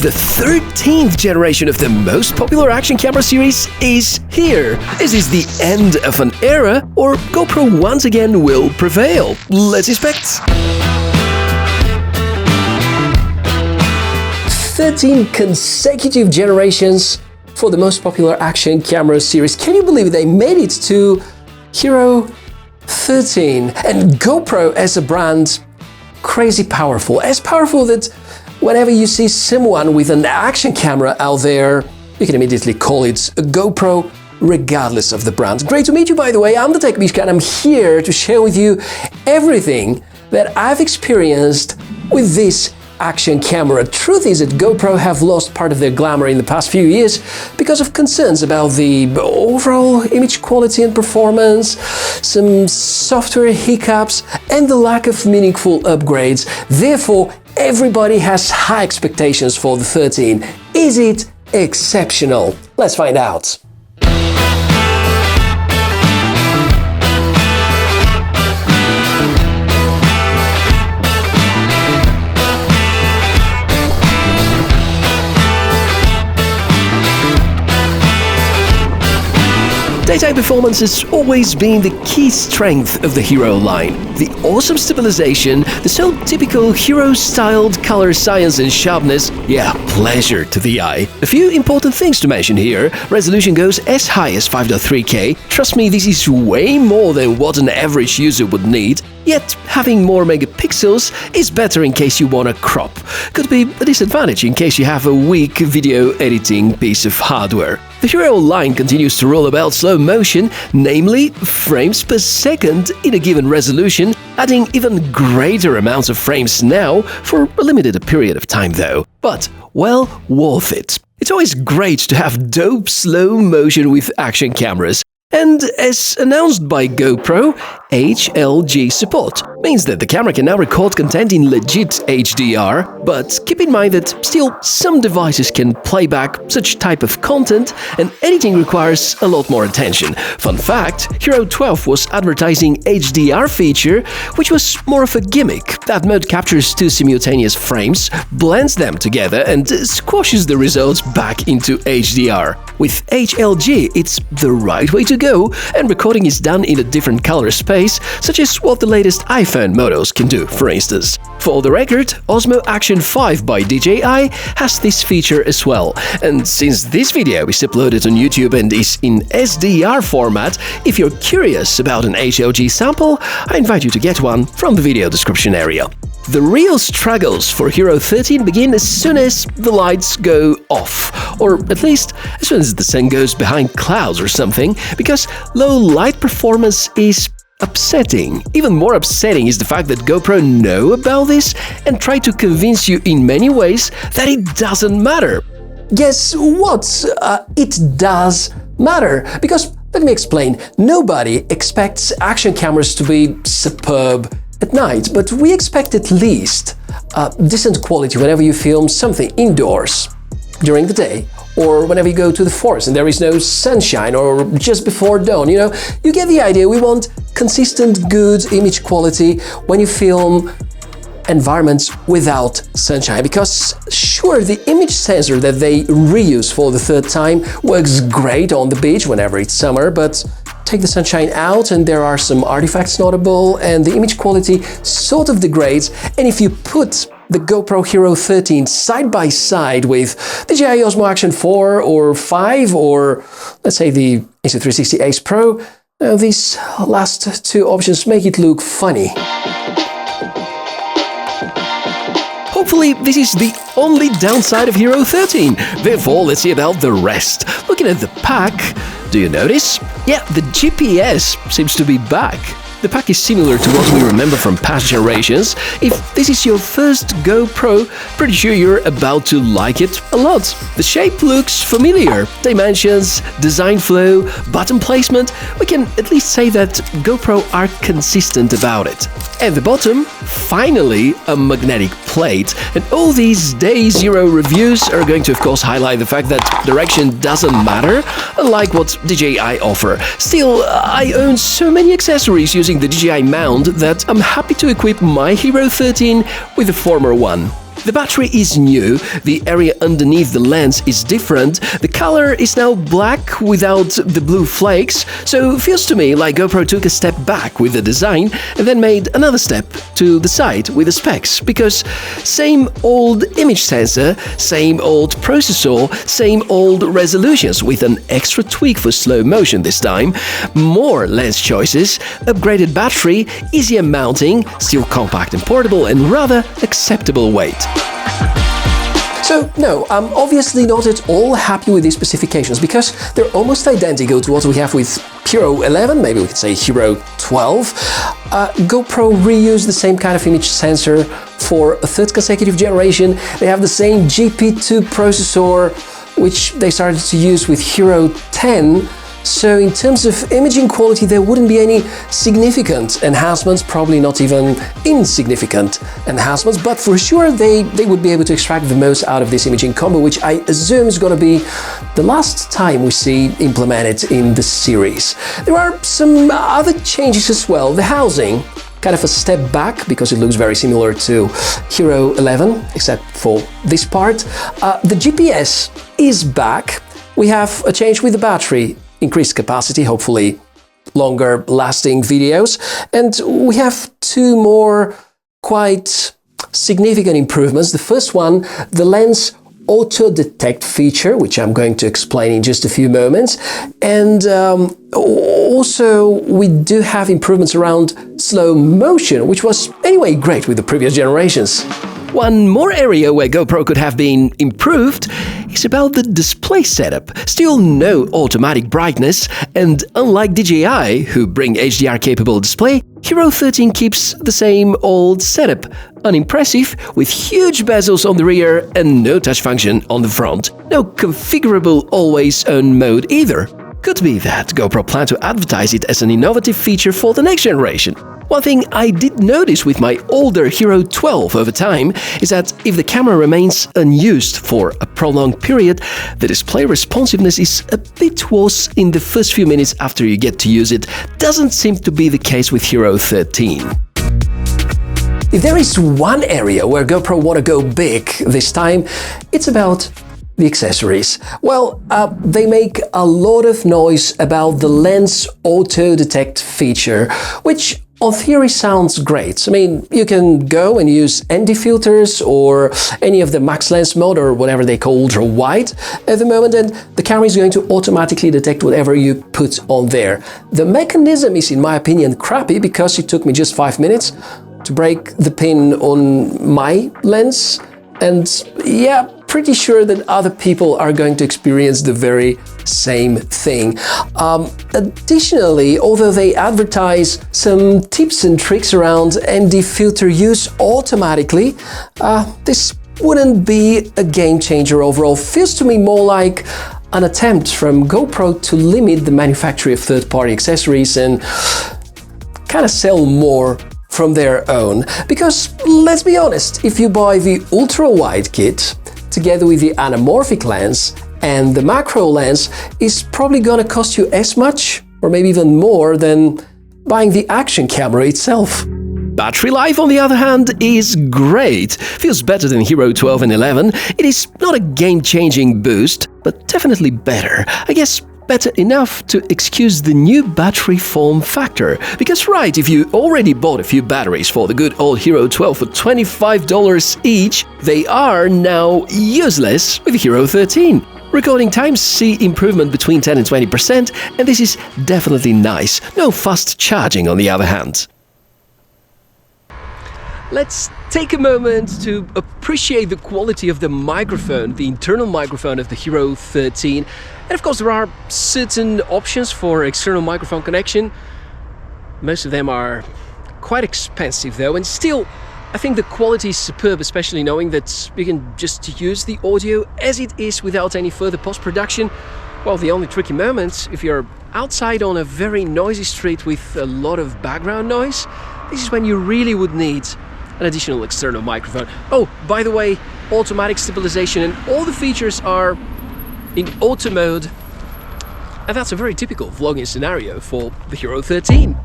The 13th generation of the most popular action camera series is here. Is this the end of an era, or GoPro once again will prevail? Let's expect. 13 consecutive generations for the most popular action camera series. Can you believe they made it to Hero 13? And GoPro as a brand, crazy powerful. As powerful that whenever you see someone with an action camera out there, you can immediately call it a GoPro, regardless of the brand. Great to meet you, by the way. I'm the Tech Mishka, and I'm here to share with you everything that I've experienced with this action camera. Truth is that GoPro have lost part of their glamour in the past few years because of concerns about the overall image quality and performance, some software hiccups, and the lack of meaningful upgrades. Therefore, everybody has high expectations for the 13. Is it exceptional? Let's find out. Daytime performance has always been the key strength of the Hero line. The awesome stabilization, the so typical Hero-styled color science and sharpness, pleasure to the eye. A few important things to mention here. Resolution goes as high as 5.3K. Trust me, this is way more than what an average user would need. Yet, having more megapixels is better in case you want to crop. Could be a disadvantage in case you have a weak video editing piece of hardware. The Hero line continues to roll about slow motion, namely frames per second in a given resolution, adding even greater amounts of frames now for a limited period of time though. But, well, worth it. It's always great to have dope slow motion with action cameras. And as announced by GoPro, HLG support means that the camera can now record content in legit HDR, but keep in mind that still some devices can play back such type of content, and editing requires a lot more attention. Fun fact, Hero 12 was advertising HDR feature, which was more of a gimmick. That mode captures two simultaneous frames, blends them together, and squashes the results back into HDR. With HLG, it's the right way to go, and recording is done in a different color space, such as what the latest iPhone models can do, for instance. For the record, Osmo Action 5 by DJI has this feature as well. And since this video is uploaded on YouTube and is in SDR format, if you're curious about an HLG sample, I invite you to get one from the video description area. The real struggles for Hero 13 begin as soon as the lights go off, or at least as soon as the sun goes behind clouds or something, because low light performance is upsetting. Even more upsetting is the fact that GoPro know about this and try to convince you in many ways that it doesn't matter. Guess what? It does matter, because let me explain. Nobody expects action cameras to be superb at night, but we expect at least decent quality whenever you film something indoors during the day, or whenever you go to the forest and there is no sunshine, or just before dawn. You get the idea. We want consistent, good image quality when you film environments without sunshine, because sure, the image sensor that they reuse for the third time works great on the beach whenever it's summer, but take the sunshine out and there are some artifacts notable and the image quality sort of degrades. And if you put the GoPro Hero 13 side by side with the DJI Osmo Action 4 or 5, or let's say the Insta360 Ace Pro, these last two options make it look funny. Hopefully, this is the only downside of Hero 13. Therefore, let's see about the rest. Looking at the pack, do you notice? Yeah, the GPS seems to be back. The pack is similar to what we remember from past generations. If this is your first GoPro, pretty sure you're about to like it a lot. The shape looks familiar. Dimensions, design flow, button placement, we can at least say that GoPro are consistent about it. At the bottom, finally, a magnetic plate. And all these day zero reviews are going to, of course, highlight the fact that direction doesn't matter, unlike what DJI offer. Still, I own so many accessories using the DJI mount that I'm happy to equip my Hero 13 with the former one. The battery is new, the area underneath the lens is different, the color is now black without the blue flakes, so it feels to me like GoPro took a step back with the design and then made another step to the side with the specs, because same old image sensor, same old processor, same old resolutions with an extra tweak for slow motion this time, more lens choices, upgraded battery, easier mounting, still compact and portable, and rather acceptable weight. So, no, I'm obviously not at all happy with these specifications because they're almost identical to what we have with Hero 11, maybe we could say Hero 12. GoPro reused the same kind of image sensor for a third consecutive generation. They have the same GP2 processor, which they started to use with Hero 10. So in terms of imaging quality, there wouldn't be any significant enhancements, probably not even insignificant enhancements, but for sure they would be able to extract the most out of this imaging combo, which I assume is going to be the last time we see implemented in the series. There are some other changes as well. The housing, kind of a step back because it looks very similar to Hero 11, except for this part. The GPS is back. We have a change with the battery. Increased capacity, hopefully longer lasting videos, and we have two more quite significant improvements. The first one, the lens auto detect feature, which I'm going to explain in just a few moments, and also we do have improvements around slow motion, which was anyway great with the previous generations. One more area where GoPro could have been improved is about the display setup. Still no automatic brightness, and unlike DJI, who bring HDR-capable display, Hero 13 keeps the same old setup. Unimpressive, with huge bezels on the rear and no touch function on the front. No configurable always-on mode either. Could be that GoPro planned to advertise it as an innovative feature for the next generation. One thing I did notice with my older Hero 12 over time is that if the camera remains unused for a prolonged period, the display responsiveness is a bit worse in the first few minutes after you get to use it. Doesn't seem to be the case with Hero 13. If there is one area where GoPro want to go big this time, it's about the accessories. Well, they make a lot of noise about the lens auto detect feature, which on theory sounds great. I mean, you can go and use ND filters or any of the max lens mode or whatever they call ultra wide at the moment, and the camera is going to automatically detect whatever you put on there. The mechanism is, in my opinion, crappy because it took me just 5 minutes to break the pin on my lens, and yeah, pretty sure that other people are going to experience the very same thing. Additionally, although they advertise some tips and tricks around ND filter use automatically, this wouldn't be a game changer overall. Feels to me more like an attempt from GoPro to limit the manufacture of third-party accessories and kind of sell more from their own. Because let's be honest, if you buy the ultra-wide kit together with the anamorphic lens and the macro lens, is probably gonna cost you as much or maybe even more than buying the action camera itself. Battery life, on the other hand, is great. Feels better than Hero 12 and 11. It is not a game-changing boost, but definitely better. I guess better enough to excuse the new battery form factor. Because right, if you already bought a few batteries for the good old Hero 12 for $25 each, they are now useless with Hero 13. Recording times see improvement between 10 and 20%, and this is definitely nice. No fast charging on the other hand. Let's take a moment to appreciate the quality of the microphone, the internal microphone of the Hero 13. And of course there are certain options for external microphone connection. Most of them are quite expensive though, and still I think the quality is superb, especially knowing that you can just use the audio as it is without any further post-production. Well, the only tricky moment, if you're outside on a very noisy street with a lot of background noise, this is when you really would need an additional external microphone. Oh, by the way, automatic stabilization and all the features are in auto mode, and that's a very typical vlogging scenario for the Hero 13.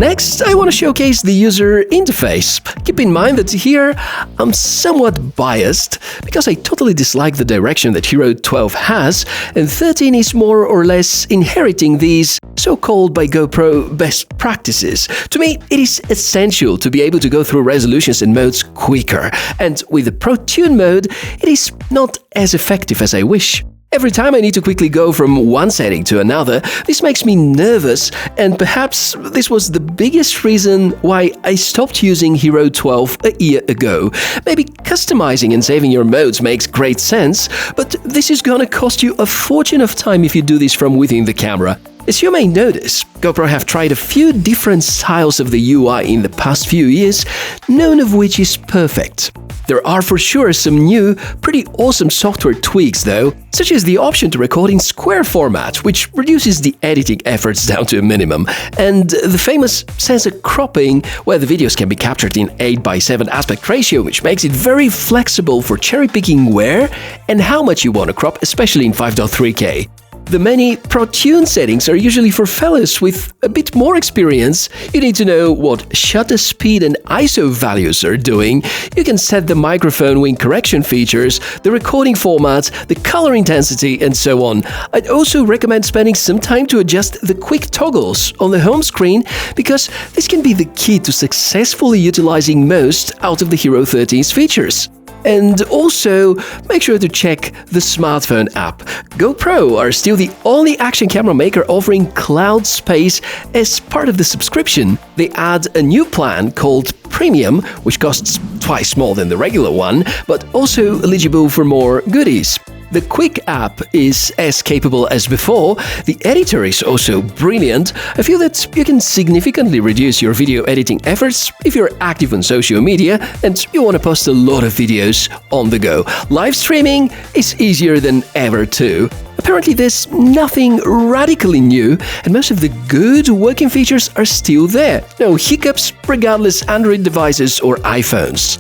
Next, I want to showcase the user interface. Keep in mind that here I'm somewhat biased because I totally dislike the direction that Hero 12 has, and 13 is more or less inheriting these so-called by GoPro best practices. To me, it is essential to be able to go through resolutions and modes quicker, and with the Pro Tune mode, it is not as effective as I wish. Every time I need to quickly go from one setting to another, this makes me nervous, and perhaps this was the biggest reason why I stopped using Hero 12 a year ago. Maybe customizing and saving your modes makes great sense, but this is gonna cost you a fortune of time if you do this from within the camera. As you may notice, GoPro have tried a few different styles of the UI in the past few years, none of which is perfect. There are for sure some new, pretty awesome software tweaks though, such as the option to record in square format, which reduces the editing efforts down to a minimum, and the famous sensor cropping, where the videos can be captured in 8:7 aspect ratio, which makes it very flexible for cherry-picking where and how much you want to crop, especially in 5.3K. The many Pro Tune settings are usually for fellas with a bit more experience. You need to know what shutter speed and ISO values are doing. You can set the microphone wing correction features, the recording format, the color intensity, and so on. I'd also recommend spending some time to adjust the quick toggles on the home screen, because this can be the key to successfully utilizing most out of the Hero 13's features. And also, make sure to check the smartphone app. GoPro are still the only action camera maker offering cloud space as part of the subscription. They add a new plan called Premium, which costs twice more than the regular one, but also eligible for more goodies. The Quick app is as capable as before, the editor is also brilliant. I feel that you can significantly reduce your video editing efforts if you're active on social media and you want to post a lot of videos on the go. Live streaming is easier than ever too. Apparently there's nothing radically new, and most of the good working features are still there. No hiccups regardless Android devices or iPhones.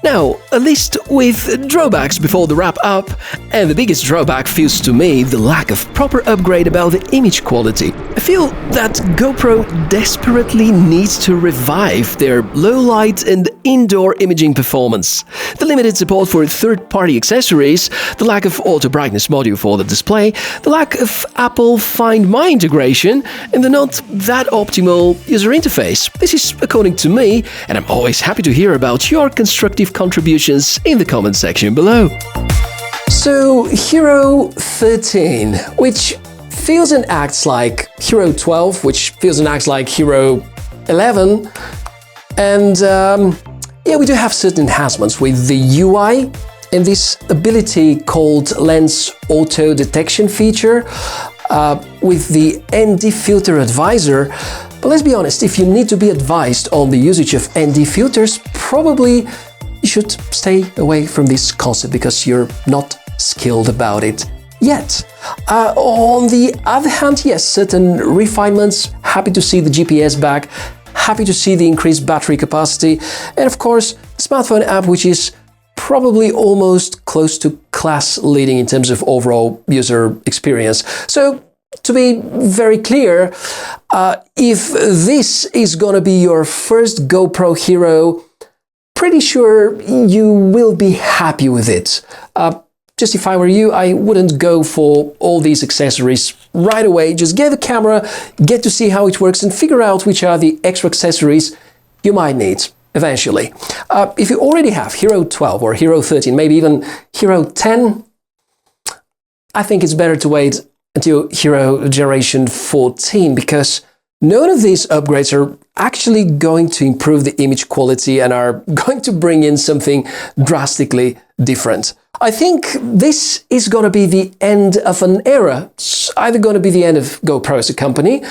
Now, a list with drawbacks before the wrap-up, and the biggest drawback feels to me the lack of proper upgrade about the image quality. I feel that GoPro desperately needs to revive their low-light and indoor imaging performance. The limited support for third-party accessories, the lack of auto-brightness module for the display, the lack of Apple Find My integration, and the not that optimal user interface. This is according to me, and I'm always happy to hear about your constructive contributions in the comment section below. So, Hero 13, which feels and acts like Hero 12, which feels and acts like Hero 11, and yeah, we do have certain enhancements with the UI and this ability called Lens Auto Detection feature with the ND Filter Advisor. But let's be honest, if you need to be advised on the usage of ND filters, probably you should stay away from this concept because you're not skilled about it yet. On the other hand, yes, certain refinements, happy to see the GPS back, happy to see the increased battery capacity, and of course, the smartphone app, which is probably almost close to class leading in terms of overall user experience. So, to be very clear, if this is gonna be your first GoPro Hero, pretty sure you will be happy with it. Just if I were you, I wouldn't go for all these accessories right away. Just get the camera, get to see how it works, and figure out which are the extra accessories you might need eventually. If you already have Hero 12 or Hero 13, maybe even Hero 10, I think it's better to wait until Hero Generation 14, because none of these upgrades are actually going to improve the image quality and are going to bring in something drastically different. I think this is going to be the end of an era. It's either going to be the end of GoPro as a company,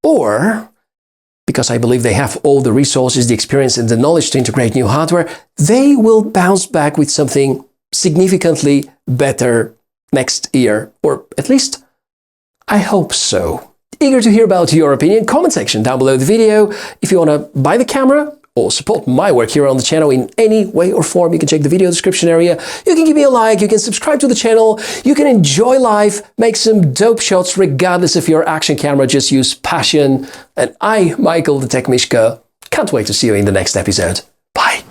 or, because I believe they have all the resources, the experience and the knowledge to integrate new hardware, they will bounce back with something significantly better next year, or at least I hope so. Eager to hear about your opinion. Comment section down below the video if you want to buy the camera or support my work here on the channel in any way or form, you can check the video description area. You can give me a like, you can subscribe to the channel, you can enjoy life, make some dope shots regardless of your action camera, just use passion. And I, Michael the Tech Mishka, can't wait to see you in the next episode. Bye.